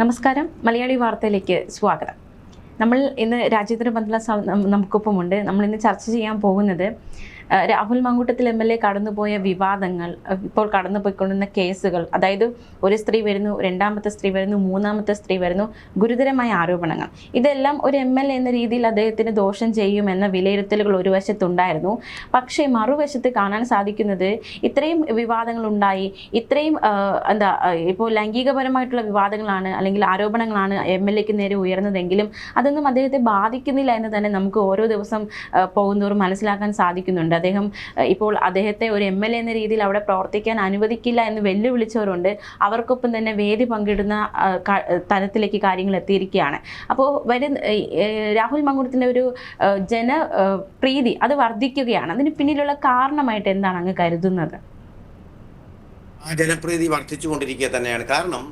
നമസ്കാരം. മലയാളി വാർത്തയിലേക്ക് സ്വാഗതം. നമ്മൾ ഇന്ന് രാജ്യാന്തര ബന്ധ നമുക്കൊപ്പമുണ്ട്. നമ്മൾ ഇന്ന് ചർച്ച ചെയ്യാൻ പോകുന്നത് രാഹുൽ മാങ്കൂട്ടത്തിൽ MLA കടന്നുപോയ വിവാദങ്ങൾ, ഇപ്പോൾ കടന്നുപോയിക്കൊണ്ടിരുന്ന കേസുകൾ, അതായത് ഒരു സ്ത്രീ വരുന്നു, രണ്ടാമത്തെ സ്ത്രീ വരുന്നു, മൂന്നാമത്തെ സ്ത്രീ വരുന്നു, ഗുരുതരമായ ആരോപണങ്ങൾ. ഇതെല്ലാം ഒരു MLA എന്ന രീതിയിൽ അദ്ദേഹത്തിന് ദോഷം ചെയ്യുമെന്ന വിലയിരുത്തലുകൾ ഒരു വശത്തുണ്ടായിരുന്നു. പക്ഷേ മറുവശത്ത് കാണാൻ സാധിക്കുന്നത് ഇത്രയും വിവാദങ്ങൾ ഉണ്ടായി, ഇത്രയും ഇപ്പോൾ ലൈംഗികപരമായിട്ടുള്ള വിവാദങ്ങളാണ് അല്ലെങ്കിൽ ആരോപണങ്ങളാണ് MLAക്ക് നേരെ ഉയർന്നതെങ്കിലും അതൊന്നും അദ്ദേഹത്തെ ബാധിക്കുന്നില്ല എന്ന് തന്നെ നമുക്ക് ഓരോ ദിവസം പോകുന്നതോറും മനസ്സിലാക്കാൻ സാധിക്കുന്നുണ്ട്. ഇപ്പോൾ അദ്ദേഹത്തെ ഒരു MLA എന്ന രീതിയിൽ അവിടെ പ്രവർത്തിക്കാൻ അനുവദിക്കില്ല എന്ന് വെല്ലുവിളിച്ചവരുണ്ട്. അവർക്കൊപ്പം തന്നെ വേദി പങ്കിടുന്ന തരത്തിലേക്ക് കാര്യങ്ങൾ എത്തിയിരിക്കുകയാണ്. അപ്പോൾ രാഹുൽ മാങ്കൂട്ടത്തിൻ്റെ ഒരു ജനപ്രീതി അത് വർദ്ധിക്കുകയാണ്. അതിന് പിന്നിലുള്ള കാരണമായിട്ട് എന്താണ് അങ്ങ് കരുതുന്നത്? ജനപ്രീതി വർദ്ധിച്ചുകൊണ്ടിരിക്കുക തന്നെയാണ്. കാരണം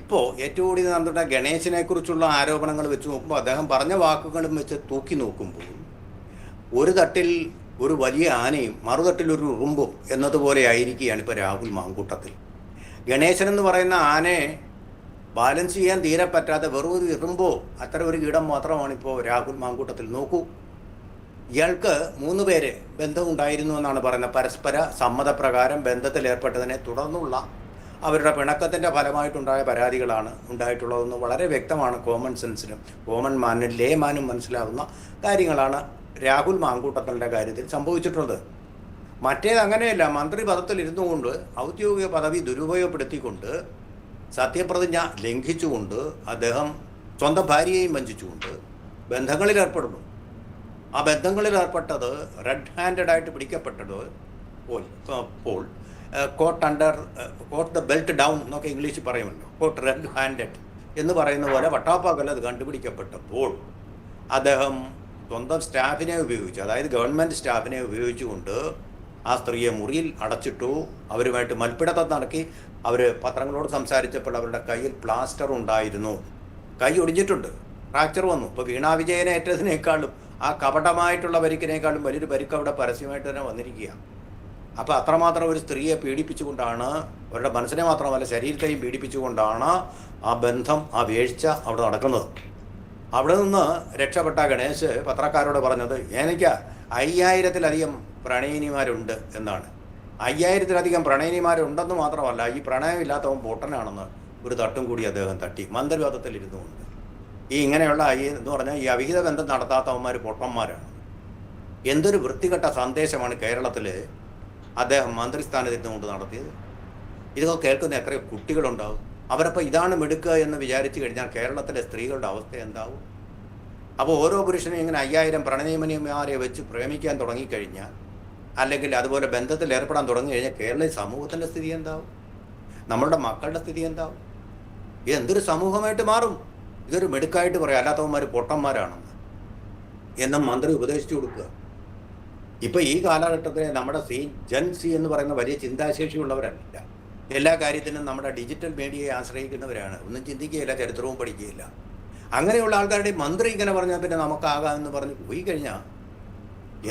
ഇപ്പോൾ ഏറ്റവും കൂടുതൽ നടന്നിട്ട് ഗണേശനെ കുറിച്ചുള്ള ആരോപണങ്ങൾ വെച്ച് നോക്കുമ്പോൾ, അദ്ദേഹം പറഞ്ഞ വാക്കുകളും വെച്ച് തൂക്കി നോക്കുമ്പോൾ, ഒരു തട്ടിൽ ഒരു വലിയ ആനയും മറുതട്ടിൽ ഒരു ഉറുമ്പും എന്നതുപോലെ ആയിരിക്കുകയാണ് ഇപ്പോൾ രാഹുൽ മാങ്കൂട്ടത്തിൽ. ഗണേശൻ എന്ന് പറയുന്ന ആനയെ ബാലൻസ് ചെയ്യാൻ തീരെ പറ്റാതെ വെറും ഒരു ഇറുമ്പോ അത്തരം ഒരു കീടം മാത്രമാണ് ഇപ്പോൾ രാഹുൽ മാങ്കൂട്ടത്തിൽ. നോക്കൂ, ഇയാൾക്ക് 3 പേര് ബന്ധമുണ്ടായിരുന്നു എന്നാണ് പറയുന്നത്. പരസ്പര സമ്മതപ്രകാരം ബന്ധത്തിലേർപ്പെട്ടതിനെ തുടർന്നുള്ള അവരുടെ പിണക്കത്തിൻ്റെ ഫലമായിട്ടുണ്ടായ പരാതികളാണ് ഉണ്ടായിട്ടുള്ളതെന്ന് വളരെ വ്യക്തമാണ്. കോമൺ സെൻസിനും കോമൺ മാനും ലേമാനും മനസ്സിലാവുന്ന കാര്യങ്ങളാണ് രാഹുൽ മാങ്കൂട്ടത്തിൻ്റെ കാര്യത്തിൽ സംഭവിച്ചിട്ടുള്ളത്. മറ്റേത് അങ്ങനെയല്ല. മന്ത്രി പദത്തിൽ ഇരുന്നു കൊണ്ട് ഔദ്യോഗിക പദവി ദുരുപയോഗപ്പെടുത്തിക്കൊണ്ട് സത്യപ്രതിജ്ഞ ലംഘിച്ചുകൊണ്ട് അദ്ദേഹം സ്വന്തം ഭാര്യയെയും വഞ്ചിച്ചുകൊണ്ട് ബന്ധങ്ങളിൽ ഏർപ്പെടുന്നു. ആ ബന്ധങ്ങളിൽ ഏർപ്പെട്ടത് റെഡ് ഹാൻഡഡായിട്ട് പിടിക്കപ്പെട്ടത് കോട്ട് ദ ബെൽറ്റ് ഡൗൺ എന്നൊക്കെ ഇംഗ്ലീഷിൽ പറയുമല്ലോ. കോട്ട് റെഡ് ഹാൻഡഡ് എന്ന് പറയുന്ന പോലെ വട്ടാപ്പാക്കൽ അത് കണ്ടുപിടിക്കപ്പെട്ടപ്പോൾ അദ്ദേഹം സ്വന്തം സ്റ്റാഫിനെ ഉപയോഗിച്ച്, അതായത് ഗവൺമെൻറ് സ്റ്റാഫിനെ ഉപയോഗിച്ചുകൊണ്ട് ആ സ്ത്രീയെ മുറിയിൽ അടച്ചിട്ടു. അവരുമായിട്ട് മൽപ്പിടുത്തം നടക്കി. അവർ പത്രങ്ങളോട് സംസാരിച്ചപ്പോൾ അവരുടെ കയ്യിൽ പ്ലാസ്റ്റർ ഉണ്ടായിരുന്നു. കൈ ഒടിഞ്ഞിട്ടുണ്ട്, ഫ്രാക്ചർ വന്നു. ഇപ്പോൾ വീണാ വിജയനെ ഏറ്റതിനേക്കാളും ആ കപടമായിട്ടുള്ള പരിക്കിനേക്കാളും വലിയൊരു പരിക്ക് അവിടെ പരസ്യമായിട്ട് തന്നെ വന്നിരിക്കുക. അപ്പോൾ അത്രമാത്രം ഒരു സ്ത്രീയെ പീഡിപ്പിച്ചുകൊണ്ടാണ്, അവരുടെ മനസ്സിനെ മാത്രമല്ല ശരീരത്തെയും പീഡിപ്പിച്ചുകൊണ്ടാണ് ആ ബന്ധം, ആ വീഴ്ച അവിടെ നടക്കുന്നത്. അവിടെ നിന്ന് രക്ഷപ്പെട്ട ഗണേശ് പത്രക്കാരോട് പറഞ്ഞത്, എനിക്ക് 5000-ലധികം പ്രണയിനിമാരുണ്ട് എന്നാണ്. 5000-ലധികം പ്രണയിനിമാരുണ്ടെന്ന് മാത്രമല്ല, ഈ പ്രണയമില്ലാത്തവൻ പൊട്ടനാണെന്ന് ഒരു തട്ടും കൂടി അദ്ദേഹം തട്ടി. മന്ത്രിപദത്തിൽ ഇരുന്നുകൊണ്ട് ഇങ്ങനെയുള്ള എന്ന് പറഞ്ഞാൽ ഈ അവിഹിത ബന്ധം നടത്താത്തവന്മാർ പൊട്ടന്മാരാണ്. എന്തൊരു വൃത്തികെട്ട സന്ദേശമാണ് കേരളത്തിൽ അദ്ദേഹം മന്ത്രിസ്ഥാനത്തിരുന്നുകൊണ്ട് നടത്തിയത്. ഇതൊക്കെ കേൾക്കുന്ന എത്രയോ കുട്ടികളുണ്ടാവും. അവരപ്പോൾ ഇതാണ് മിടുക്കുക എന്ന് വിചാരിച്ചു കഴിഞ്ഞാൽ കേരളത്തിലെ സ്ത്രീകളുടെ അവസ്ഥ എന്താവും? അപ്പോൾ ഓരോ പുരുഷനും ഇങ്ങനെ 5000 പ്രണയമനിമാരെ വെച്ച് പ്രേമിക്കാൻ തുടങ്ങിക്കഴിഞ്ഞാൽ, അല്ലെങ്കിൽ അതുപോലെ ബന്ധത്തിൽ ഏർപ്പെടാൻ തുടങ്ങി കഴിഞ്ഞാൽ കേരള സമൂഹത്തിൻ്റെ സ്ഥിതി എന്താവും? നമ്മളുടെ മക്കളുടെ സ്ഥിതി എന്താവും? ഇതെന്തൊരു സമൂഹമായിട്ട് മാറും? ഇതൊരു മിടുക്കായിട്ട് പറയാം, അല്ലാത്തവന്മാർ പൊട്ടന്മാരാണെന്ന് എന്നും മന്ത്രി ഉപദേശിച്ചു കൊടുക്കുക. ഇപ്പോൾ ഈ കാലഘട്ടത്തിൽ നമ്മുടെ ജെൻസി എന്ന് പറയുന്ന വലിയ ചിന്താശേഷിയുള്ളവരല്ല. എല്ലാ കാര്യത്തിനും നമ്മുടെ ഡിജിറ്റൽ മീഡിയയെ ആശ്രയിക്കുന്നവരാണ്. ഒന്നും ചിന്തിക്കുകയില്ല, ചരിത്രവും പഠിക്കുകയില്ല. അങ്ങനെയുള്ള ആൾക്കാരുടെ മന്ത്രി ഇങ്ങനെ പറഞ്ഞാൽ പിന്നെ നമുക്കാകാമെന്ന് പറഞ്ഞ് പോയി കഴിഞ്ഞാൽ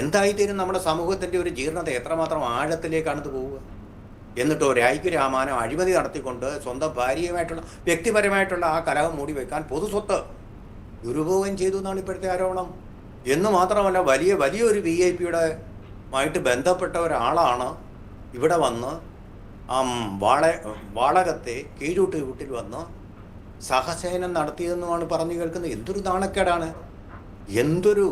എന്തായിത്തീരും? നമ്മുടെ സമൂഹത്തിൻ്റെ ഒരു ജീർണത എത്രമാത്രം ആഴത്തിലേക്കാണിത് പോവുക? എന്നിട്ടോ രായ്ക്ക് രാമാനം അഴിമതി നടത്തിക്കൊണ്ട് സ്വന്തം ഭാര്യയുമായിട്ടുള്ള വ്യക്തിപരമായിട്ടുള്ള ആ കലഹം മൂടി വയ്ക്കാൻ പൊതുസ്വത്ത് ദുരുപയോഗം ചെയ്തു എന്നാണ് ഇപ്പോഴത്തെ ആരോപണം. എന്ന് മാത്രമല്ല, വലിയൊരു VIP-യുടെ ആയിട്ട് ബന്ധപ്പെട്ട ഒരാളാണ് ഇവിടെ വന്ന് വാളകത്തെ കീഴൂട്ട് വീട്ടിൽ വന്ന് സഹസേനം നടത്തിയതെന്നുമാണ് പറഞ്ഞു കേൾക്കുന്നത്. എന്തൊരു നാണക്കേടാണ്, എന്തൊരു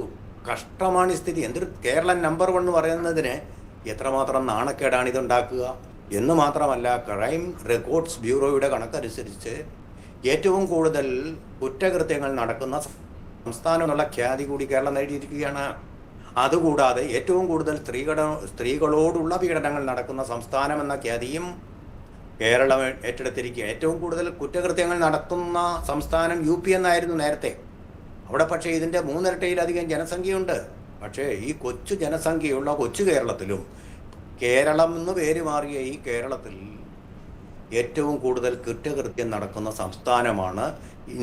കഷ്ടമാണ് ഈ സ്ഥിതി. എന്തൊരു കേരളം നമ്പർ 1 പറയുന്നതിന് എത്രമാത്രം നാണക്കേടാണ് ഇതുണ്ടാക്കുക എന്ന് മാത്രമല്ല, ക്രൈം റെക്കോർഡ്സ് ബ്യൂറോയുടെ കണക്കനുസരിച്ച് ഏറ്റവും കൂടുതൽ കുറ്റകൃത്യങ്ങൾ നടക്കുന്ന സംസ്ഥാനം എന്നുള്ള ഖ്യാതി കൂടി കേരളം നേടിയിരിക്കുകയാണ്. അതുകൂടാതെ ഏറ്റവും കൂടുതൽ സ്ത്രീകളോടുള്ള പീഡനങ്ങൾ നടക്കുന്ന സംസ്ഥാനം എന്ന ഖ്യാതിയും കേരളം ഏറ്റെടുത്തിരിക്കുക. ഏറ്റവും കൂടുതൽ കുറ്റകൃത്യങ്ങൾ നടത്തുന്ന സംസ്ഥാനം UP എന്നായിരുന്നു നേരത്തെ. അവിടെ പക്ഷേ ഇതിൻ്റെ 3 ഇരട്ടിയിലധികം ജനസംഖ്യയുണ്ട്. പക്ഷേ ഈ കൊച്ചു ജനസംഖ്യയുള്ള കൊച്ചു കേരളത്തിലും, കേരളം എന്ന് പേര് മാറിയ ഈ കേരളത്തിൽ ഏറ്റവും കൂടുതൽ കുറ്റകൃത്യം നടക്കുന്ന സംസ്ഥാനമാണ്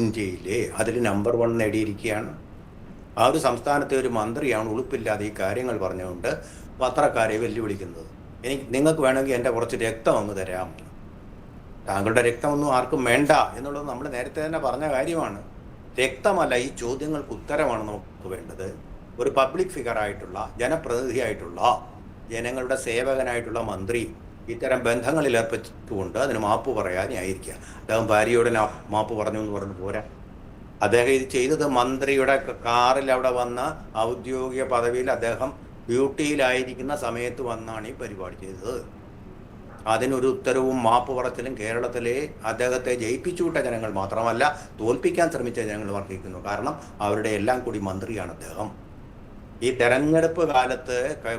ഇന്ത്യയിലെ. അതിൽ നമ്പർ 1 നേടിയിരിക്കുകയാണ്. ആ ഒരു സംസ്ഥാനത്തെ ഒരു മന്ത്രിയാണ് ഉളുപ്പില്ലാതെ ഈ കാര്യങ്ങൾ പറഞ്ഞുകൊണ്ട് പത്രക്കാരെ വെല്ലുവിളിക്കുന്നത്. നിങ്ങൾക്ക് വേണമെങ്കിൽ എൻ്റെ കുറച്ച് രക്തം അങ്ങ് തരാം. താങ്കളുടെ രക്തമൊന്നും ആർക്കും വേണ്ട എന്നുള്ളത് നമ്മൾ നേരത്തെ തന്നെ പറഞ്ഞ കാര്യമാണ്. രക്തമല്ല, ഈ ചോദ്യങ്ങൾക്ക് ഉത്തരമാണ് നമുക്ക് വേണ്ടത്. ഒരു പബ്ലിക് ഫിഗറായിട്ടുള്ള, ജനപ്രതിനിധിയായിട്ടുള്ള, ജനങ്ങളുടെ സേവകനായിട്ടുള്ള മന്ത്രി ഇത്തരം ബന്ധങ്ങളിൽ ഏർപ്പെട്ടുകൊണ്ട് അതിന് മാപ്പ് പറയാനായിരിക്കുക. അദ്ദേഹം ഭാര്യയോട് മാപ്പ് പറഞ്ഞു എന്ന് പറഞ്ഞു പോരാ. അദ്ദേഹം ഇത് ചെയ്തത് മന്ത്രിയുടെ കാറിൽ അവിടെ വന്ന ഔദ്യോഗിക പദവിയിൽ അദ്ദേഹം ഡ്യൂട്ടിയിലായിരിക്കുന്ന സമയത്ത് വന്നാണ് ഈ പരിപാടി ചെയ്തത്. അതിനൊരു ഉത്തരവും മാപ്പ് പറച്ചിലും കേരളത്തിലെ അദ്ദേഹത്തെ ജയിപ്പിച്ചുവിട്ട ജനങ്ങൾ മാത്രമല്ല, തോൽപ്പിക്കാൻ ശ്രമിച്ച ജനങ്ങൾ വർദ്ധിക്കുന്നു. കാരണം അവരുടെ എല്ലാം കൂടി മന്ത്രിയാണ് അദ്ദേഹം. ഈ തെരഞ്ഞെടുപ്പ് കാലത്ത്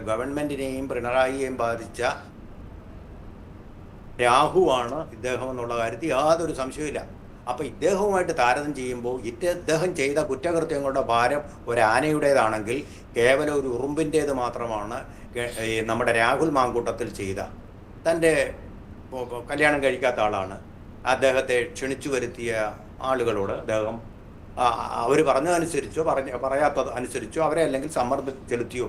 ഗവൺമെന്റിനെയും പിണറായിയെയും ബാധിച്ച രാഹുവാണ് ഇദ്ദേഹം എന്നുള്ള കാര്യത്തിൽ യാതൊരു സംശയമില്ല. അപ്പോൾ ഇദ്ദേഹവുമായിട്ട് താരതമ്യം ചെയ്യുമ്പോൾ ഇദ്ദേഹം ചെയ്ത കുറ്റകൃത്യങ്ങളുടെ ഭാരം ഒരു ആനയുടേതാണെങ്കിൽ കേവലം ഒരു ഉറുമ്പിൻ്റേത് മാത്രമാണ് നമ്മുടെ രാഹുൽ മാങ്കൂട്ടത്തിൽ ചെയ്ത. തൻ്റെ കല്യാണം കഴിക്കാത്ത ആളാണ്. അദ്ദേഹത്തെ ക്ഷണിച്ചു വരുത്തിയ ആളുകളോട് അദ്ദേഹം അവർ പറഞ്ഞതനുസരിച്ചോ പറയാത്തത് അനുസരിച്ചോ അവരെ അല്ലെങ്കിൽ സമ്മർദ്ദം ചെലുത്തിയോ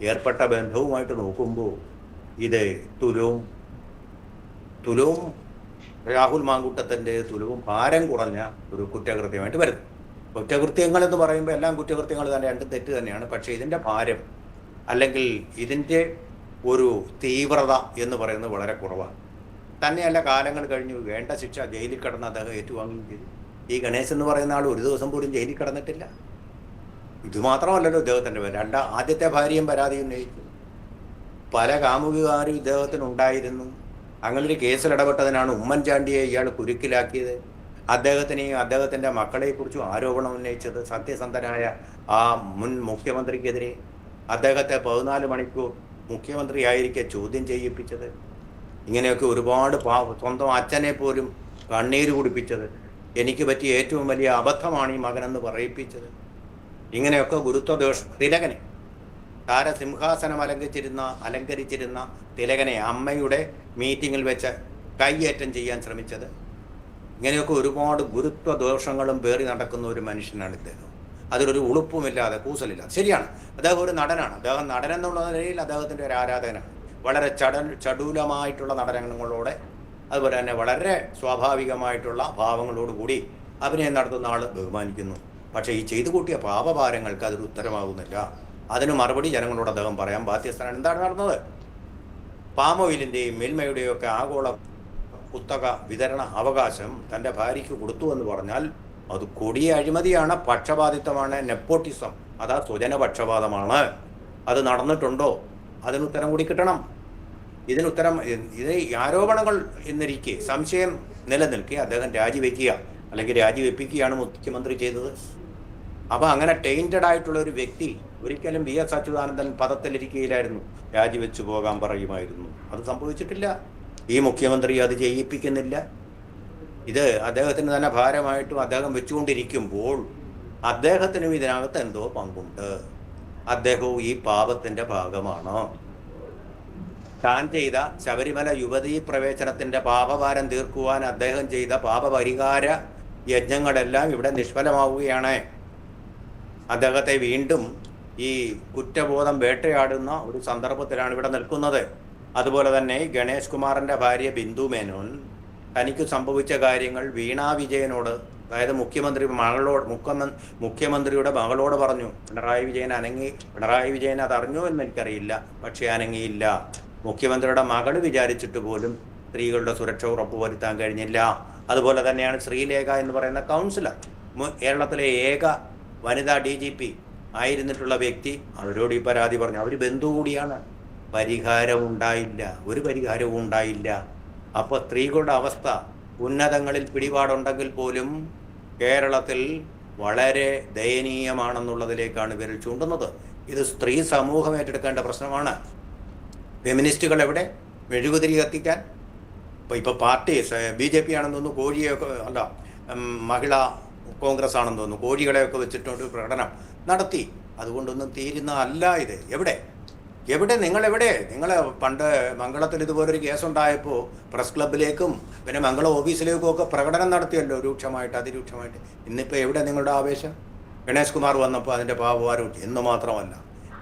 ഏർപ്പെട്ട ബന്ധവുമായിട്ട് നോക്കുമ്പോൾ ഇത് തുലവും രാഹുൽ മാങ്കൂട്ടത്തിൻ്റെ തുലവും ഭാരം കുറഞ്ഞ ഒരു കുറ്റകൃത്യമായിട്ട് വരുന്നു. കുറ്റകൃത്യങ്ങൾ എന്ന് പറയുമ്പോൾ എല്ലാം കുറ്റകൃത്യങ്ങൾ തന്നെ, രണ്ടും തെറ്റ് തന്നെയാണ്. പക്ഷേ ഇതിൻ്റെ ഭാരം അല്ലെങ്കിൽ ഇതിൻ്റെ ഒരു തീവ്രത എന്ന് പറയുന്നത് വളരെ കുറവാണ്. തന്നെയല്ല, കാലങ്ങൾ കഴിഞ്ഞു വേണ്ട ശിക്ഷ ജയിലിൽ കിടന്ന് അദ്ദേഹം ഏറ്റുവാങ്ങുകയും ചെയ്തു. ഈ ഗണേശ് എന്ന് പറയുന്ന ആൾ ഒരു ദിവസം പോലും ജയിലിൽ കിടന്നിട്ടില്ല. ഇതുമാത്രമല്ലല്ലോ ഇദ്ദേഹത്തിൻ്റെ ആദ്യത്തെ ഭാര്യയും പരാതി ഉന്നയിച്ചു. പല കാമുകികാരും ഇദ്ദേഹത്തിനുണ്ടായിരുന്നു. അങ്ങനൊരു കേസിൽ ഇടപെട്ടതിനാണ് ഉമ്മൻചാണ്ടിയെ ഇയാൾ കുരുക്കിലാക്കിയത്. അദ്ദേഹത്തിനെയും അദ്ദേഹത്തിൻ്റെ മക്കളെക്കുറിച്ചും ആരോപണം ഉന്നയിച്ചത്. സത്യസന്ധനായ ആ മുൻ മുഖ്യമന്ത്രിക്കെതിരെ അദ്ദേഹത്തെ 14 മണിക്കൂർ മുഖ്യമന്ത്രിയായിരിക്കെ ചോദ്യം ചെയ്യിപ്പിച്ചത്. ഇങ്ങനെയൊക്കെ ഒരുപാട് സ്വന്തം അച്ഛനെ പോലും കണ്ണീര് കുടിപ്പിച്ചത്. എനിക്ക് പറ്റിയ ഏറ്റവും വലിയ അബദ്ധമാണ് ഈ മകനെന്ന് പറയിപ്പിച്ചത്. ഇങ്ങനെയൊക്കെ തിലകനെ, താരസിംഹാസനം അലങ്കരിച്ചിരുന്ന തിലകനെ അമ്മയുടെ മീറ്റിങ്ങിൽ വെച്ച് കൈയേറ്റം ചെയ്യാൻ ശ്രമിച്ചത്. ഇങ്ങനെയൊക്കെ ഒരുപാട് ഗുരുത്വദോഷങ്ങളും പേറി നടക്കുന്ന ഒരു മനുഷ്യനാണ് ഇദ്ദേഹം. അതിലൊരു ഉളുപ്പുമില്ലാതെ, കൂസലില്ലാതെ. ശരിയാണ്, അദ്ദേഹം ഒരു നടനാണ്. അദ്ദേഹം നടൻ എന്നുള്ള നിലയിൽ അദ്ദേഹത്തിൻ്റെ ഒരു ആരാധകനാണ്. വളരെ ചടുലമായിട്ടുള്ള നടനങ്ങളോടെ, അതുപോലെ തന്നെ വളരെ സ്വാഭാവികമായിട്ടുള്ള ഭാവങ്ങളോടുകൂടി അഭിനയം നടത്തുന്ന ആൾ ബഹുമാനിക്കുന്നു. പക്ഷേ ഈ ചെയ്തു കൂട്ടിയ പാപഭാരങ്ങൾക്ക് അതൊരു ഉത്തരമാകുന്നില്ല. അതിന് മറുപടി ജനങ്ങളോട് അദ്ദേഹം പറയാൻ ബാധ്യസ്ഥനാണ്. എന്താണ് നടന്നത്? പാം ഓയിലിൻ്റെയും മിൽമയുടെയും ഒക്കെ ആഗോള കുത്തക വിതരണ അവകാശം തൻ്റെ ഭാര്യയ്ക്ക് കൊടുത്തു എന്ന് പറഞ്ഞാൽ അത് കൊടിയ അഴിമതിയാണ്, പക്ഷപാതിത്വമാണ്, നെപ്പോട്ടിസം, അതാ സ്വജനപക്ഷപാതമാണ്. അത് നടന്നിട്ടുണ്ടോ? അതിനുത്തരം കൂടി കിട്ടണം. ഇത് ആരോപണങ്ങൾ എന്നിരിക്കെ, സംശയം നിലനിൽക്കെ അദ്ദേഹം രാജിവെക്കുക അല്ലെങ്കിൽ രാജിവെപ്പിക്കുകയാണ് മുഖ്യമന്ത്രി ചെയ്തത്. അപ്പോൾ അങ്ങനെ ടൈൻറ്റഡ് ആയിട്ടുള്ള ഒരു വ്യക്തി ഒരിക്കലും VS അച്യുതാനന്ദൻ പദത്തിലിരിക്കുകയില്ലായിരുന്നു, രാജിവെച്ചു പോകാൻ പറയുമായിരുന്നു. അത് സംഭവിച്ചിട്ടില്ല. ഈ മുഖ്യമന്ത്രി അത് ചെയ്യിപ്പിക്കുന്നില്ല. ഇത് അദ്ദേഹത്തിന് തന്നെ ഭാരമായിട്ടും അദ്ദേഹം വെച്ചുകൊണ്ടിരിക്കുമ്പോൾ അദ്ദേഹത്തിനും ഇതിനകത്ത് എന്തോ പങ്കുണ്ട്. അദ്ദേഹവും ഈ പാപത്തിൻ്റെ ഭാഗമാണ്. താൻ ചെയ്ത ശബരിമല യുവതീ പ്രവേശനത്തിൻ്റെ പാപഭാരം തീർക്കുവാൻ അദ്ദേഹം ചെയ്ത പാപപരിഹാര യജ്ഞങ്ങളെല്ലാം ഇവിടെ നിഷ്ഫലമാവുകയാണ്. അദ്ദേഹത്തെ വീണ്ടും ഈ കുറ്റബോധം വേട്ടയാടുന്ന ഒരു സന്ദർഭത്തിലാണ് ഇവിടെ നിൽക്കുന്നത്. അതുപോലെ തന്നെ ഗണേഷ് കുമാറിൻ്റെ ഭാര്യ ബിന്ദു മേനോൻ തനിക്ക് സംഭവിച്ച കാര്യങ്ങൾ വീണാ വിജയനോട്, അതായത് മുഖ്യമന്ത്രിയുടെ മകളോട് പറഞ്ഞു. പിണറായി വിജയൻ അതറിഞ്ഞോ എന്ന് എനിക്കറിയില്ല, പക്ഷേ അനങ്ങിയില്ല. മുഖ്യമന്ത്രിയുടെ മകൾ വിചാരിച്ചിട്ട് പോലും സ്ത്രീകളുടെ സുരക്ഷ ഉറപ്പുവരുത്താൻ കഴിഞ്ഞില്ല. അതുപോലെ തന്നെയാണ് ശ്രീലേഖ എന്ന് പറയുന്ന കൗൺസിലർ, കേരളത്തിലെ ഏക വനിതാ DGP ആയിരുന്നിട്ടുള്ള വ്യക്തി, അവരോട് ഈ പരാതി പറഞ്ഞു. അവർ ബന്ധു കൂടിയാണ്. ഒരു പരിഹാരവും ഉണ്ടായില്ല. അപ്പോൾ സ്ത്രീകളുടെ അവസ്ഥ ഉന്നതങ്ങളിൽ പിടിപാടുണ്ടെങ്കിൽ പോലും കേരളത്തിൽ വളരെ ദയനീയമാണെന്നുള്ളതിലേക്കാണ് വിരൽ ചൂണ്ടുന്നത്. ഇത് സ്ത്രീ സമൂഹം ഏറ്റെടുക്കേണ്ട പ്രശ്നമാണ്. ഫെമിനിസ്റ്റുകൾ എവിടെ? മെഴുകുതിരി കത്തിക്കാൻ ഇപ്പോൾ പാർട്ടി BJP ആണെന്ന് തോന്നുന്നു, കോഴിയൊക്കെ അല്ല, മഹിളാ കോൺഗ്രസ് ആണെന്ന് തോന്നുന്നു, കോഴികളെയൊക്കെ വെച്ചിട്ടൊരു പ്രകടനം നടത്തി. അതുകൊണ്ടൊന്നും തീരുന്ന അല്ല ഇത്. നിങ്ങൾ പണ്ട് മംഗളത്തിൽ ഇതുപോലൊരു കേസുണ്ടായപ്പോൾ പ്രസ് ക്ലബിലേക്കും പിന്നെ മംഗളം ഓഫീസിലേക്കും ഒക്കെ പ്രകടനം നടത്തിയല്ലോ, അതിരൂക്ഷമായിട്ട്. ഇന്നിപ്പോൾ എവിടെ നിങ്ങളുടെ ആവേശം? ഗണേഷ് കുമാർ വന്നപ്പോൾ അതിൻ്റെ പാപഭാരം എന്ന് മാത്രമല്ല,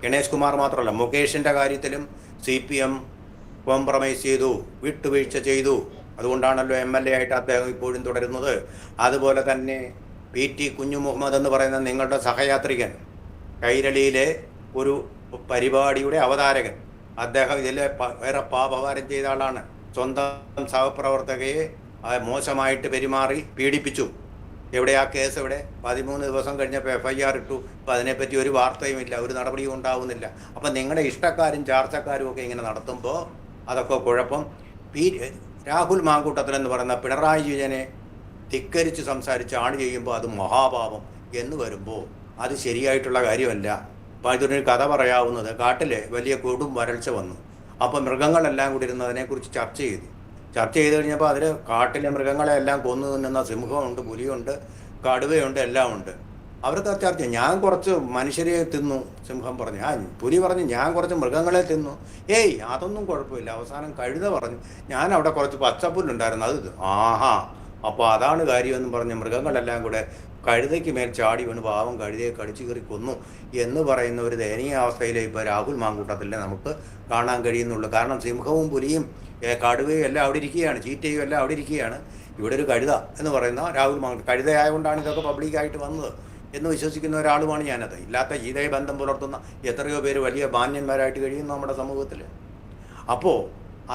ഗണേഷ് കുമാർ മാത്രമല്ല, മുകേഷിൻ്റെ കാര്യത്തിലും CPM കോംപ്രമൈസ് ചെയ്തു, വിട്ടുവീഴ്ച ചെയ്തു. അതുകൊണ്ടാണല്ലോ MLA ആയിട്ട് അദ്ദേഹം ഇപ്പോഴും തുടരുന്നത്. അതുപോലെ തന്നെ PT കുഞ്ഞുമുഹമ്മദ് എന്ന് പറയുന്ന നിങ്ങളുടെ സഹയാത്രികൻ, കൈരളിയിലെ ഒരു പരിപാടിയുടെ അവതാരകൻ, അദ്ദേഹം ഇതിലെ വേറെ പാപഭാരം ചെയ്ത ആളാണ്. സ്വന്തം സഹപ്രവർത്തകയെ മോശമായിട്ട് പെരുമാറി പീഡിപ്പിച്ചു. എവിടെ ആ കേസ്? എവിടെ? 13 ദിവസം കഴിഞ്ഞപ്പോൾ FIR ഇട്ടു. അപ്പം അതിനെപ്പറ്റി ഒരു വാർത്തയുമില്ല, ഒരു നടപടിയും ഉണ്ടാവുന്നില്ല. അപ്പം നിങ്ങളുടെ ഇഷ്ടക്കാരും ചാർച്ചക്കാരും ഒക്കെ ഇങ്ങനെ നടത്തുമ്പോൾ അതൊക്കെ കുഴപ്പം. രാഹുൽ മാങ്കൂട്ടത്തിൽ എന്ന് പറയുന്ന പിണറായി വിജയനെ ധിക്കരിച്ച് സംസാരിച്ച് ആൾ ചെയ്യുമ്പോൾ അത് മഹാപാപം എന്ന് വരുമ്പോൾ അത് ശരിയായിട്ടുള്ള കാര്യമല്ല. അപ്പോൾ ഇതിനൊരു കഥ പറയാവുന്നത്, കാട്ടിൽ വലിയ കൊടും വരൾച്ച വന്നു. അപ്പം മൃഗങ്ങളെല്ലാം കൂടി ഇരുന്ന് അതിനെക്കുറിച്ച് ചർച്ച ചെയ്ത് കഴിഞ്ഞപ്പോൾ അതിൽ കാട്ടിലെ മൃഗങ്ങളെല്ലാം കൊന്നു തിന്നുന്ന സിംഹമുണ്ട്, പുലിയുണ്ട്, കടുവയുണ്ട്, എല്ലാം ഉണ്ട്. അവർക്ക് ചർച്ച, ഞാൻ കുറച്ച് മനുഷ്യരെ തിന്നു, സിംഹം പറഞ്ഞു. പുലി പറഞ്ഞു ഞാൻ കുറച്ച് മൃഗങ്ങളെ തിന്നു. അതൊന്നും കുഴപ്പമില്ല. അവസാനം കഴുത പറഞ്ഞു ഞാൻ അവിടെ കുറച്ച് പച്ചപ്പുല്ലുണ്ടായിരുന്നു അത്. അപ്പോൾ അതാണ് കാര്യമെന്ന് പറഞ്ഞ് മൃഗങ്ങളെല്ലാം കൂടെ കഴുതയ്ക്ക് മേൽ ചാടി വീണ് പാവം കഴുതയെ കടിച്ചു കയറി കൊന്നു എന്ന് പറയുന്ന ഒരു ദയനീയാവസ്ഥയിൽ ഇപ്പോൾ രാഹുൽ മാങ്കൂട്ടത്തിലെ നമുക്ക് കാണാൻ കഴിയുന്നുള്ളൂ. കാരണം സിംഹവും പുലിയും കടുവയും എല്ലാം അവിടെ ഇരിക്കുകയാണ്, ചീറ്റയും എല്ലാം അവിടെ ഇരിക്കുകയാണ്. ഇവിടെ ഒരു കഴുത എന്ന് പറയുന്ന രാഹുൽ മാങ്കൂട്ടം, കഴുതയായതുകൊണ്ടാണ് ഇതൊക്കെ പബ്ലിക്കായിട്ട് വന്നത് എന്ന് വിശ്വസിക്കുന്ന ഒരാളുമാണ് ഞാനത്. ഇല്ലാത്ത ഇതേ ബന്ധം പുലർത്തുന്ന എത്രയോ പേര് വലിയ മാന്യന്മാരായിട്ട് കഴിയുന്നു നമ്മുടെ സമൂഹത്തിൽ. അപ്പോൾ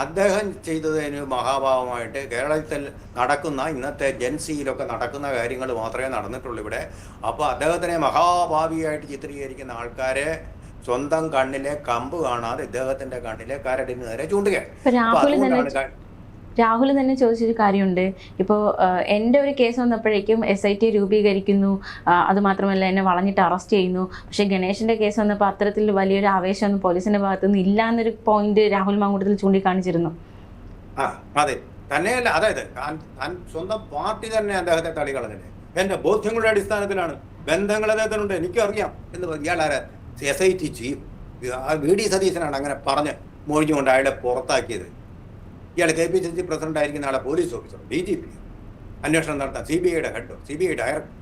അദ്ദേഹം ചെയ്തതിന് മഹാഭാവമായിട്ട് കേരളത്തിൽ നടക്കുന്ന ഇന്നത്തെ ജൻസിയിലൊക്കെ നടക്കുന്ന കാര്യങ്ങൾ മാത്രമേ നടന്നിട്ടുള്ളൂ ഇവിടെ. അപ്പോൾ അദ്ദേഹത്തിനെ മഹാഭാവിയായിട്ട് ചിത്രീകരിക്കുന്ന ആൾക്കാരെ സ്വന്തം കണ്ണിലെ കമ്പ് കാണാതെ ഇദ്ദേഹത്തിൻ്റെ കണ്ണിലെ കരടിന് നേരെ ചൂണ്ടുകയാണ്. രാഹുൽ തന്നെ ചോദിച്ചൊരു കാര്യമുണ്ട്. ഇപ്പോൾ എൻ്റെ ഒരു കേസ് വന്നപ്പോഴേക്കും SIT രൂപീകരിക്കുന്നു, അതുമാത്രമല്ല എന്നെ വളഞ്ഞിട്ട് അറസ്റ്റ് ചെയ്യുന്നു. പക്ഷേ ഗണേഷിൻ്റെ കേസ് വന്നപ്പോൾ അത്തരത്തിൽ വലിയൊരു ആവേശമൊന്നും പോലീസിൻ്റെ ഭാഗത്തുനിന്ന് ഇല്ല എന്നൊരു പോയിന്റ് രാഹുൽ മാങ്കൂട്ടത്തിൽ ചൂണ്ടിക്കാണിച്ചിരുന്നു. അതെ, തന്നെയല്ല, അതായത് സ്വന്തം പാർട്ടി തന്നെ അദ്ദേഹത്തെ തള്ളിക്കളഞ്ഞില്ലേ. എൻ്റെ ബോധ്യങ്ങളുടെ അടിസ്ഥാനത്തിലാണ്, ബന്ധങ്ങൾ അദ്ദേഹത്തിനുണ്ട്, എനിക്കറിയാം എന്ന് ഇയാളാരെ SIT ചീഫ് VD സതീശനാണ് അങ്ങനെ പറഞ്ഞ് മൊഴിഞ്ഞുകൊണ്ട് അയാളെ പുറത്താക്കിയത്. ഇയാൾ KPCC പ്രസിഡന്റ് ആയിരിക്കുന്ന ആളെ പോലീസ് ഓഫീസർ, DGP, അന്വേഷണം നടത്താൻ CBIയുടെ ഹെഡോ, CBI ഡയറക്ടർ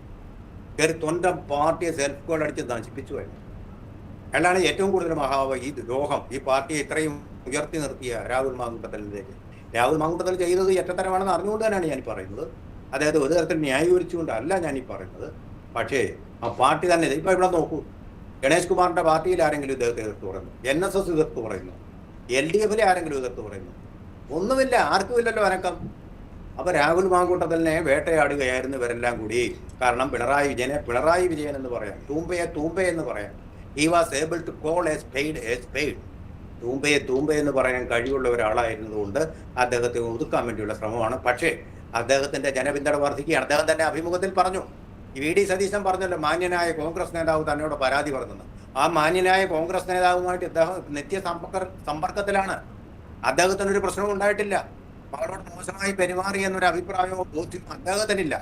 കയറി സ്വന്തം പാർട്ടിയെ സെൽഫ് കോൾ അടിച്ച് നശിപ്പിച്ചു കഴിഞ്ഞു. അയാളാണ് ഏറ്റവും കൂടുതൽ ഈ ദ്രോഹം ഈ പാർട്ടിയെ ഇത്രയും ഉയർത്തി നിർത്തിയ രാഹുൽ മാങ്കൂട്ടത്തിലേക്ക്. രാഹുൽ മാങ്കൂട്ടത്തിൽ ചെയ്തത് എറ്റത്തരമാണെന്ന് അറിഞ്ഞുകൊണ്ട് തന്നെയാണ് ഞാൻ പറയുന്നത്. അദ്ദേഹത്തെ ഒരു തരത്തിൽ ന്യായീകരിച്ചുകൊണ്ടല്ല ഞാനീ പറയുന്നത്. പക്ഷേ ആ പാർട്ടി തന്നെ ഇപ്പോൾ ഇവിടെ നോക്കൂ, ഗണേഷ് കുമാറിൻ്റെ പാർട്ടിയിൽ ആരെങ്കിലും ഇദ്ദേഹത്തെ എതിർത്ത് പറയുന്നു, NSS എതിർത്ത് പറയുന്നു, LDFിലെ ആരെങ്കിലും എതിർത്ത് പറയുന്നു? ഒന്നുമില്ല, ആർക്കുമില്ലല്ലോ അനക്കം. അപ്പോൾ രാഹുൽ മാങ്കൂട്ടത്തിനെ വേട്ടയാടുകയായിരുന്നു ഇവരെല്ലാം കൂടി. കാരണം പിണറായി വിജയൻ എന്ന് പറയാം, തൂമ്പയെ എന്ന് പറയാം. He was able to call a spade. തൂമ്പയെ എന്ന് പറയാൻ കഴിവുള്ള ഒരാളായിരുന്നതുകൊണ്ട് അദ്ദേഹത്തെ ഒതുക്കാൻ വേണ്ടിയുള്ള ശ്രമമാണ്. പക്ഷേ അദ്ദേഹത്തിൻ്റെ ജനപിന്തുണ വർദ്ധിക്കുകയാണ്. അദ്ദേഹം തന്നെ അഭിമുഖത്തിൽ പറഞ്ഞു, ഈ VD സതീശൻ പറഞ്ഞല്ലോ, മാന്യനായ കോൺഗ്രസ് നേതാവ് തന്നോട് പരാതി പറഞ്ഞത്. ആ മാന്യനായ കോൺഗ്രസ് നേതാവുമായിട്ട് ഇദ്ദേഹം നിത്യ സമ്പർക്കത്തിലാണ്. അദ്ദേഹത്തിനൊരു പ്രശ്നവും ഉണ്ടായിട്ടില്ല. മകളോട് മോശമായി പെരുമാറി എന്നൊരു അഭിപ്രായമോ ബോധ്യമോ അദ്ദേഹത്തിനില്ല.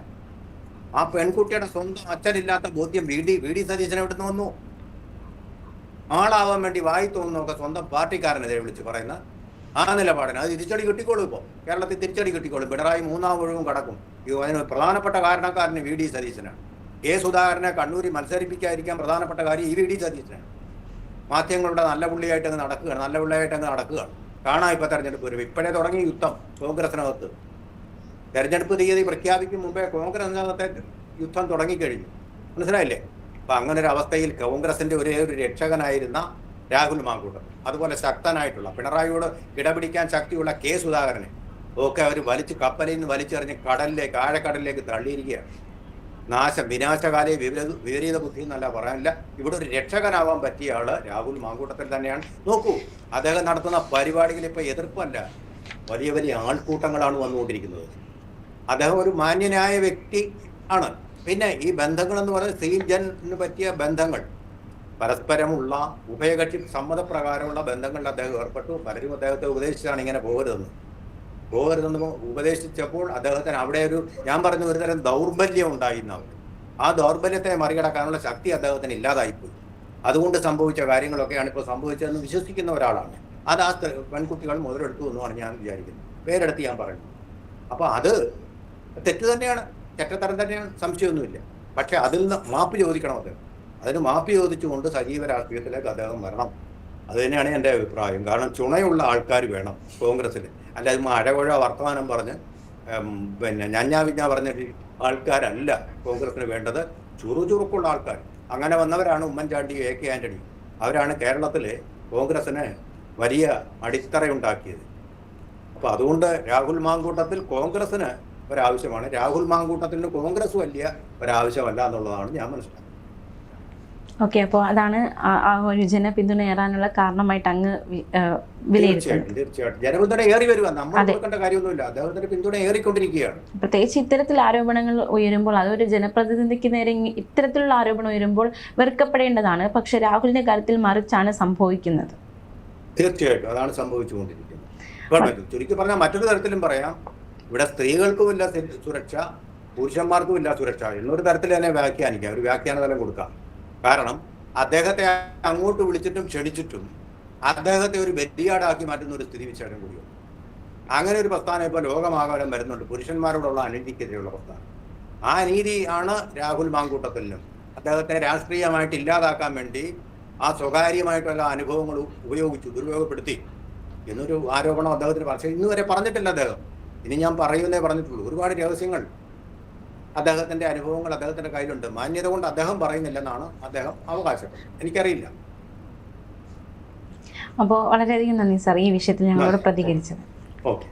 ആ പെൺകുട്ടിയുടെ സ്വന്തം അച്ഛനില്ലാത്ത ബോധ്യം VD സതീശൻ എവിടുന്ന് വന്നു? ആളാവാൻ വേണ്ടി വായി തോന്നുന്നൊക്കെ സ്വന്തം പാർട്ടിക്കാരനെതിരെ വിളിച്ച് പറയുന്ന ആ നിലപാടിന് അത് തിരിച്ചടി കിട്ടിക്കോളും. ഇപ്പോൾ കേരളത്തിൽ തിരിച്ചടി കിട്ടിക്കോളും. പിണറായി 3ാം ഒഴിവും കടക്കും. അതിന് പ്രധാനപ്പെട്ട കാരണക്കാരന് VD സതീശനാണ്. സുധാകരനെ കണ്ണൂരിൽ മത്സരിപ്പിക്കാതിരിക്കാൻ പ്രധാനപ്പെട്ട കാര്യം ഈ VD സതീശനാണ്. മാധ്യമങ്ങളുടെ നല്ല പുള്ളിയായിട്ട് അങ്ങ് നടക്കുകയാണ്. കാണാം ഇപ്പോൾ തെരഞ്ഞെടുപ്പ് വരും. ഇപ്പോഴേ തുടങ്ങി യുദ്ധം കോൺഗ്രസിനകത്ത്. തെരഞ്ഞെടുപ്പ് തീയതി പ്രഖ്യാപിക്കും മുമ്പേ കോൺഗ്രസിനകത്തെ യുദ്ധം തുടങ്ങിക്കഴിഞ്ഞു. മനസ്സിലായില്ലേ? അപ്പം അങ്ങനെ ഒരു അവസ്ഥയിൽ കോൺഗ്രസിൻ്റെ ഒരു രക്ഷകനായിരുന്ന രാഹുൽ മാങ്കൂട്ടം, അതുപോലെ ശക്തനായിട്ടുള്ള പിണറായിയോട് കിടപിടിക്കാൻ ശക്തിയുള്ള സുധാകരനെ ഒക്കെ അവർ കപ്പലിൽ നിന്ന് വലിച്ചെറിഞ്ഞ് ആഴക്കടലിലേക്ക് തള്ളിയിരിക്കുകയാണ്. വിനാശകാലയെ വിപരീത ബുദ്ധി എന്നല്ല പറയാനില്ല. ഇവിടെ ഒരു രക്ഷകനാവാൻ പറ്റിയ ആള് രാഹുൽ മാങ്കൂട്ടത്തിൽ തന്നെയാണ്. നോക്കൂ, അദ്ദേഹം നടത്തുന്ന പരിപാടികളിൽ ഇപ്പോൾ എതിർപ്പല്ല, വലിയ വലിയ ആൾക്കൂട്ടങ്ങളാണ് വന്നുകൊണ്ടിരിക്കുന്നത്. അദ്ദേഹം ഒരു മാന്യനായ വ്യക്തി ആണ്. പിന്നെ ഈ ബന്ധങ്ങളെന്ന് പറയുന്നത് സീജന് പറ്റിയ ബന്ധങ്ങൾ, പരസ്പരമുള്ള ഉഭയകക്ഷി സമ്മതപ്രകാരമുള്ള ബന്ധങ്ങളിൽ അദ്ദേഹം ഏർപ്പെട്ടു. പലരും അദ്ദേഹത്തെ ഉപദേശിച്ചാണ് ഇങ്ങനെ പോകരുതെന്ന് ഉപദേശിച്ചപ്പോൾ അദ്ദേഹത്തിന് അവിടെ ഞാൻ പറഞ്ഞ ഒരു തരം ദൗർബല്യം ഉണ്ടായിരുന്നവർ. ആ ദൗർബല്യത്തെ മറികടക്കാനുള്ള ശക്തി അദ്ദേഹത്തിന് ഇല്ലാതായിപ്പോയി. അതുകൊണ്ട് സംഭവിച്ച കാര്യങ്ങളൊക്കെയാണ് ഇപ്പോൾ സംഭവിച്ചതെന്ന് വിശ്വസിക്കുന്ന ഒരാളാണ്. അത് ആ പെൺകുട്ടികൾ മുതലെടുത്തു എന്നുമാണ് ഞാൻ വിചാരിക്കുന്നത്. പേരെടുത്ത് ഞാൻ പറയുന്നു. അപ്പോൾ അത് തെറ്റ് തന്നെയാണ്, തെറ്റത്തരം തന്നെയാണ്, സംശയമൊന്നുമില്ല. പക്ഷേ അതിൽ നിന്ന് മാപ്പ് ചോദിക്കണം അദ്ദേഹം. അതിന് മാപ്പ് ചോദിച്ചുകൊണ്ട് സജീവ രാഷ്ട്രീയത്തിലേക്ക് അദ്ദേഹം വരണം. അത് തന്നെയാണ് എൻ്റെ അഭിപ്രായം. കാരണം ചുണയുള്ള ആൾക്കാർ വേണം കോൺഗ്രസ്സിൽ. അല്ല അത് അഴകുഴ വർത്തമാനം പറഞ്ഞ് പിന്നെ ഞഞ്ഞാ പറഞ്ഞിട്ട് ആൾക്കാരല്ല കോൺഗ്രസിന് വേണ്ടത്. ചുറുചുറുക്കുള്ള ആൾക്കാർ. അങ്ങനെ വന്നവരാണ് ഉമ്മൻചാണ്ടി, AK ആൻ്റണി. അവരാണ് കേരളത്തിൽ കോൺഗ്രസിന് വലിയ അടിത്തറയുണ്ടാക്കിയത്. അപ്പോൾ അതുകൊണ്ട് രാഹുൽ മാങ്കൂട്ടത്തിൽ കോൺഗ്രസിന് ഒരാവശ്യമാണ്, രാഹുൽ മാങ്കൂട്ടത്തിന് കോൺഗ്രസ് വലിയ ഒരാവശ്യമല്ല എന്നുള്ളതാണ് ഞാൻ മനസ്സിലാക്കുന്നത്. ഓക്കെ, അപ്പോൾ അതാണ് ആ ഒരു ജനപിന്തുണ ഏറാനുള്ള കാരണമായിട്ട് അങ്ങ് വിലയിരുത്തുന്നത്. തീർച്ചയായിട്ടും ജനപിന്തുണ ഏറി വരിക, നമ്മൾ കൊടുക്കേണ്ട കാര്യമൊന്നുമില്ല. അദ്ദേഹത്തിന്റെ പിന്തുണ ഏറിക്കൊണ്ടിരിക്കുകയാണ്. പ്രത്യേകിച്ച് ഇത്തരത്തിൽ ആരോപണങ്ങൾ ഉയരുമ്പോൾ, അതൊരു ജനപ്രതിനിധിക്ക് നേരെ ഇത്തരത്തിലുള്ള ആരോപണം ഉയരുമ്പോൾ വെറുക്കപ്പെടേണ്ടതാണ്. പക്ഷെ രാഹുലിന്റെ കാര്യത്തിൽ മറിച്ചാണ് സംഭവിക്കുന്നത്. തീർച്ചയായിട്ടും അതാണ് സംഭവിച്ചുകൊണ്ടിരിക്കുന്നത്. ചുരുക്കി പറഞ്ഞാൽ മറ്റൊരു തരത്തിലും പറയാം, ഇവിടെ സ്ത്രീകൾക്കുമില്ല സുരക്ഷ, പുരുഷന്മാർക്കുമില്ല സുരക്ഷ എന്നൊരു തരത്തിൽ തന്നെ വ്യാഖ്യാനിക്കാം, ഒരു വ്യാഖ്യാന തലം കൊടുക്കാം. കാരണം അദ്ദേഹത്തെ അങ്ങോട്ട് വിളിച്ചിട്ടും ക്ഷണിച്ചിട്ടും അദ്ദേഹത്തെ ഒരു വെടിയാടാക്കി മാറ്റുന്ന ഒരു സ്ഥിതി വിശേഷം കൂടിയുണ്ട്. അങ്ങനെ ഒരു പ്രസ്ഥാനം ഇപ്പോൾ ലോകമാകാരം വരുന്നുണ്ട്, പുരുഷന്മാരോടുള്ള അനീതിക്കെതിരെയുള്ള പ്രസ്ഥാനം. ആ അനീതി ആണ് രാഹുൽ മാങ്കൂട്ടത്തിലും അദ്ദേഹത്തെ രാഷ്ട്രീയമായിട്ട് ഇല്ലാതാക്കാൻ വേണ്ടി ആ സ്വകാര്യമായിട്ടുള്ള അനുഭവങ്ങൾ ഉപയോഗിച്ചു, ദുരുപയോഗപ്പെടുത്തി എന്നൊരു ആരോപണം അദ്ദേഹത്തിന് പക്ഷേ ഇന്ന് വരെ പറഞ്ഞിട്ടില്ല അദ്ദേഹം. ഇനി ഞാൻ പറയുന്നേ പറഞ്ഞിട്ടുള്ളൂ. ഒരുപാട് രഹസ്യങ്ങൾ അദ്ദേഹത്തിൻ്റെ അനുഭവങ്ങൾ അദ്ദേഹത്തിൻ്റെ കയ്യിലുണ്ട്. മാന്യത കൊണ്ട് അദ്ദേഹം പറയുന്നില്ലെന്നാണ് അദ്ദേഹം അവകാശപ്പെടുന്നത്. എനിക്കറിയില്ല. അപ്പോൾ വളരെയധികം നന്ദി സാർ ഈ വിഷയത്തിൽ ഞങ്ങളോട് പ്രതികരിച്ചത്. ഓക്കെ.